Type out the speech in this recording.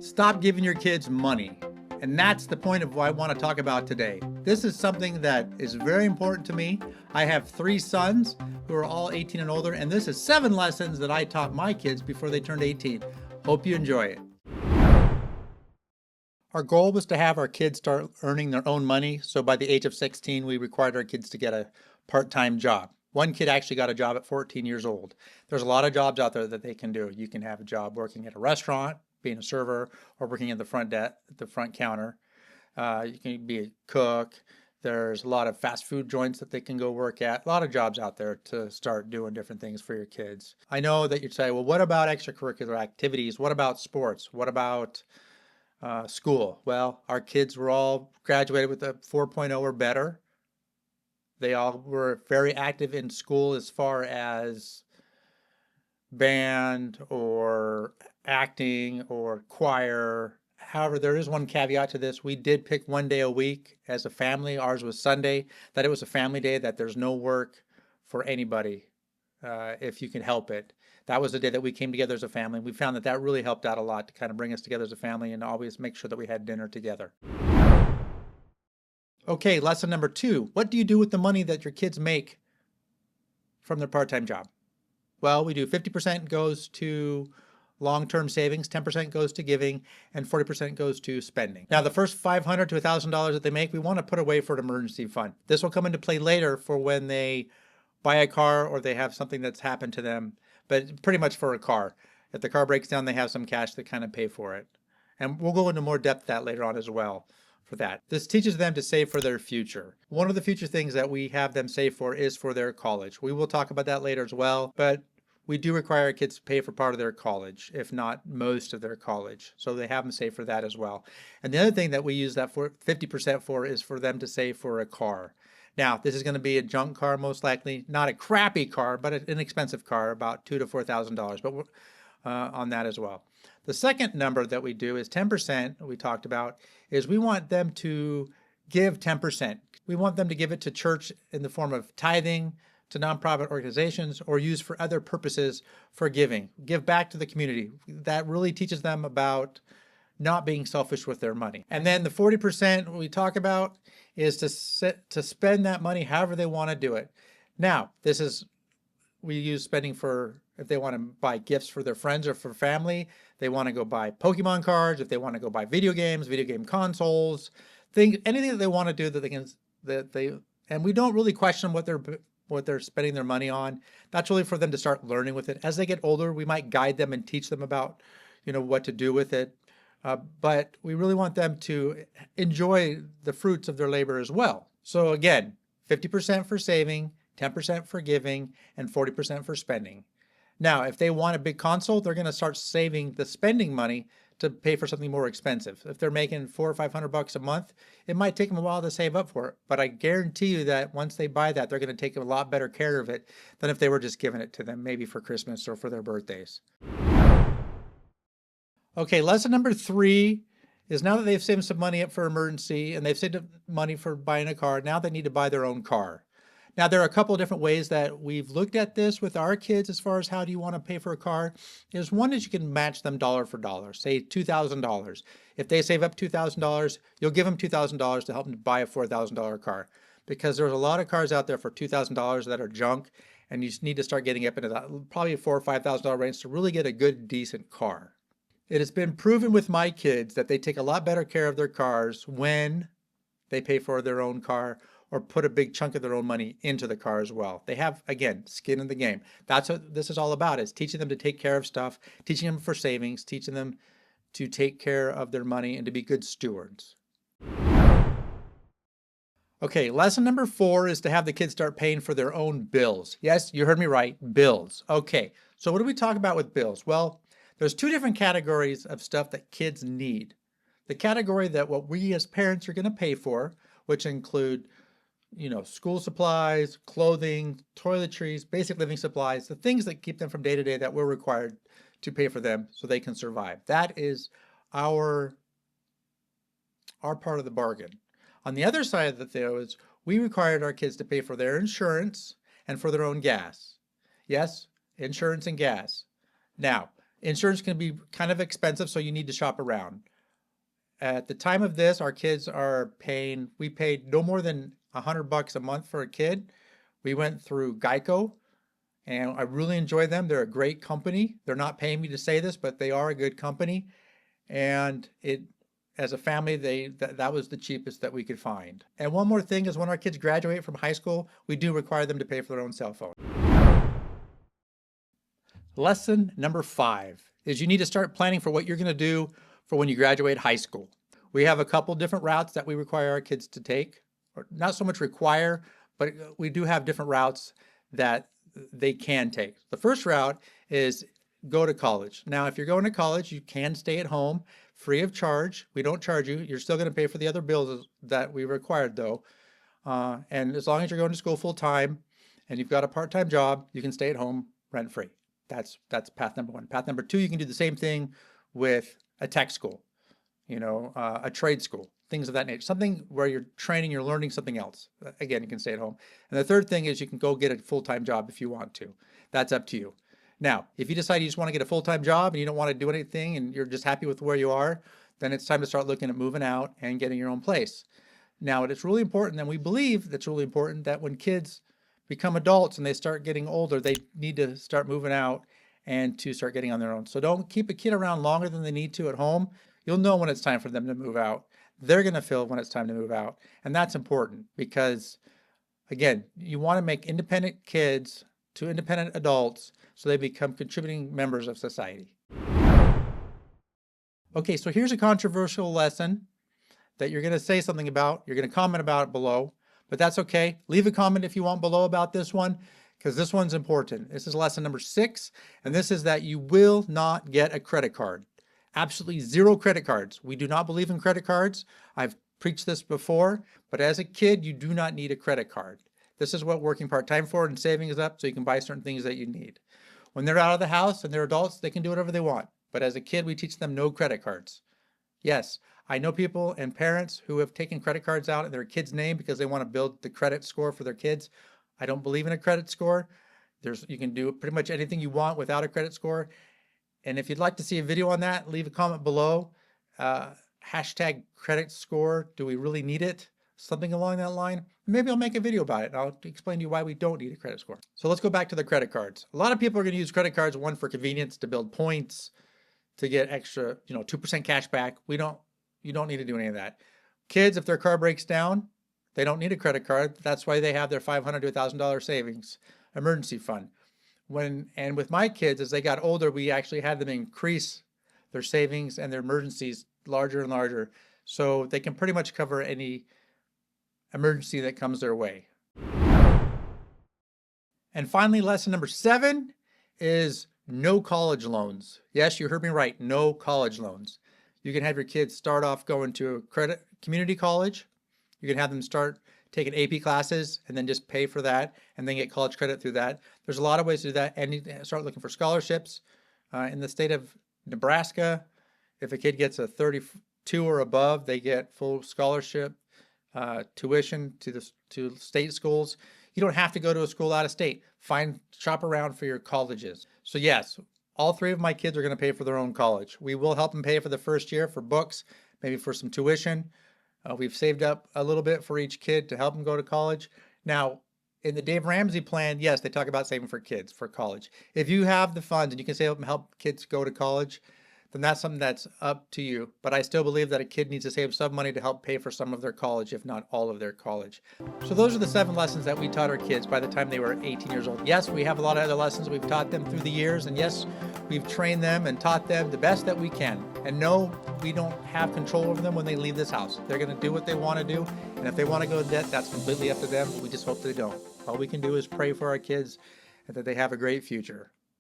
Stop giving your kids money. And that's the point of what I want to talk about today. This is something that is very important to me. I have 3 sons who are all 18 and older, and this is 7 lessons that I taught my kids before they turned 18. Hope you enjoy it. Our goal was to have our kids start earning their own money, so by the age of 16, we required our kids to get a part-time job. One kid actually got a job at 14 years old. There's a lot of jobs out there that they can do. You can have a job working at a restaurant, being a server, or working at the front counter. You can be a cook. There's a lot of fast food joints that they can go work at. A lot of jobs out there to start doing different things for your kids. I know that you'd say, well, what about extracurricular activities? What about sports? What about school? Well, our kids were all graduated with a 4.0 or better. They all were very active in school as far as band or acting or choir. However, there is one caveat to this. We did pick one day a week as a family. Ours was Sunday, that it was a family day, that there's no work for anybody if you can help it. That was the day that we came together as a family. We found that that really helped out a lot to kind of bring us together as a family and always make sure that we had dinner together. Okay, lesson number 2. What do you do with the money that your kids make from their part-time job? Well, we do 50% goes to long-term savings, 10% goes to giving, and 40% goes to spending. Now, the first $500 to $1,000 that they make, we want to put away for an emergency fund. This will come into play later for when they buy a car or they have something that's happened to them, but pretty much for a car. If the car breaks down, they have some cash to kind of pay for it. And we'll go into more depth that later on as well for that. This teaches them to save for their future. One of the future things that we have them save for is for their college. We will talk about that later as well, but we do require our kids to pay for part of their college, if not most of their college. So they have them save for that as well. And the other thing that we use that for 50% for is for them to save for a car. Now, this is going to be a junk car, most likely. Not a crappy car, but an expensive car, about $2,000 to $4,000, but on that as well. The second number that we do is 10%, we talked about, is we want them to give 10%. We want them to give it to church in the form of tithing, to nonprofit organizations, or use for other purposes for giving. Give back to the community. That really teaches them about not being selfish with their money. And then the 40% we talk about is to spend that money however they want to do it. Now, we use spending for if they want to buy gifts for their friends or for family. They want to go buy Pokemon cards. If they want to go buy video games, video game consoles, anything that they want to do and we don't really question what they're spending their money on. That's really for them to start learning with it. As they get older, we might guide them and teach them about, what to do with it. But we really want them to enjoy the fruits of their labor as well. So again, 50% for saving, 10% for giving, and 40% for spending. Now, if they want a big console, they're going to start saving the spending money to pay for something more expensive. If they're making $400 or $500 a month, it might take them a while to save up for it. But I guarantee you that once they buy that, they're going to take a lot better care of it than if they were just giving it to them, maybe for Christmas or for their birthdays. Okay, lesson number 3 is now that they've saved some money up for emergency and they've saved money for buying a car, now they need to buy their own car. Now, there are a couple of different ways that we've looked at this with our kids as far as how do you want to pay for a car. One is you can match them dollar for dollar, say $2,000. If they save up $2,000, you'll give them $2,000 to help them buy a $4,000 car, because there's a lot of cars out there for $2,000 that are junk, and you just need to start getting up into that probably $4,000 or $5,000 range to really get a good, decent car. It has been proven with my kids that they take a lot better care of their cars when they pay for their own car or put a big chunk of their own money into the car as well. They have, again, skin in the game. That's what this is all about, is teaching them to take care of stuff, teaching them for savings, teaching them to take care of their money and to be good stewards. Okay, lesson number 4 is to have the kids start paying for their own bills. Yes, you heard me right, bills. Okay, so what do we talk about with bills? Well, there's 2 different categories of stuff that kids need. The category that what we as parents are going to pay for, which include school supplies, clothing, toiletries, basic living supplies, the things that keep them from day to day that we're required to pay for them so they can survive. That is our part of the bargain. On the other side of those, we required our kids to pay for their insurance and for their own gas. Yes, insurance and gas. Now, Insurance can be kind of expensive, so you need to shop around. At the time of this, our kids are we paid no more than $100 a month for a kid. We went through Geico, and I really enjoy them. They're a great company. They're not paying me to say this, but they are a good company. And as a family, that was the cheapest that we could find. And one more thing is, when our kids graduate from high school, we do require them to pay for their own cell phone. Lesson number 5 is you need to start planning for what you're going to do for when you graduate high school. We have a couple different routes that we require our kids to take, or not so much require, but we do have different routes that they can take. The first route is go to college. Now, if you're going to college, you can stay at home free of charge. We don't charge you. You're still going to pay for the other bills that we required, though. And as long as you're going to school full time and you've got a part-time job, you can stay at home rent-free. That's path number 1. Path number 2, you can do the same thing with a tech school, a trade school, things of that nature. Something where you're training, you're learning something else. Again, you can stay at home. And the third thing is you can go get a full-time job if you want to. That's up to you. Now, if you decide you just want to get a full-time job and you don't want to do anything and you're just happy with where you are, then it's time to start looking at moving out and getting your own place. Now, it's really important, and we believe that's really important, that when kids become adults and they start getting older, they need to start moving out and to start getting on their own. So don't keep a kid around longer than they need to at home. You'll know when it's time for them to move out. They're going to feel when it's time to move out. And that's important because, again, you want to make independent kids to independent adults so they become contributing members of society. Okay, so here's a controversial lesson that you're going to say something about. You're going to comment about it below, but that's okay. Leave a comment if you want below about this one, because this one's important. This is lesson number 6, and this is that you will not get a credit card. Absolutely 0 credit cards. We do not believe in credit cards. I've preached this before, but as a kid, you do not need a credit card. This is what working part-time for and saving is up so you can buy certain things that you need. When they're out of the house and they're adults, they can do whatever they want. But as a kid, we teach them no credit cards. Yes, I know people and parents who have taken credit cards out in their kid's name because they want to build the credit score for their kids. I don't believe in a credit score. You can do pretty much anything you want without a credit score. And if you'd like to see a video on that, leave a comment below. Hashtag credit score. Do we really need it? Something along that line. Maybe I'll make a video about it and I'll explain to you why we don't need a credit score. So let's go back to the credit cards. A lot of people are going to use credit cards, one for convenience, to build points, to get extra, 2% cash back. You don't need to do any of that. Kids, if their car breaks down, they don't need a credit card. That's why they have their $500 to $1,000 savings emergency fund. And with my kids, as they got older, we actually had them increase their savings and their emergencies larger and larger, so they can pretty much cover any emergency that comes their way. And finally, lesson number 7 is no college loans. Yes, you heard me right, no college loans. You can have your kids start off going to a community college. You can have them start taking AP classes and then just pay for that and then get college credit through that. There's a lot of ways to do that, and you start looking for scholarships. In the state of Nebraska, if a kid gets a 32 or above, they get full scholarship tuition to state schools. You don't have to go to a school out of state. Shop around for your colleges. So yes, all 3 of my kids are going to pay for their own college. We will help them pay for the first year for books, maybe for some tuition. We've saved up a little bit for each kid to help them go to college. Now, in the Dave Ramsey plan, yes, they talk about saving for kids for college. If you have the funds and you can help kids go to college, then that's something that's up to you. But I still believe that a kid needs to save some money to help pay for some of their college, if not all of their college. So those are the 7 lessons that we taught our kids by the time they were 18 years old. Yes, we have a lot of other lessons we've taught them through the years. And yes, we've trained them and taught them the best that we can. And no, we don't have control over them when they leave this house. They're going to do what they want to do. And if they want to go to debt, that's completely up to them. We just hope they don't. All we can do is pray for our kids and that they have a great future.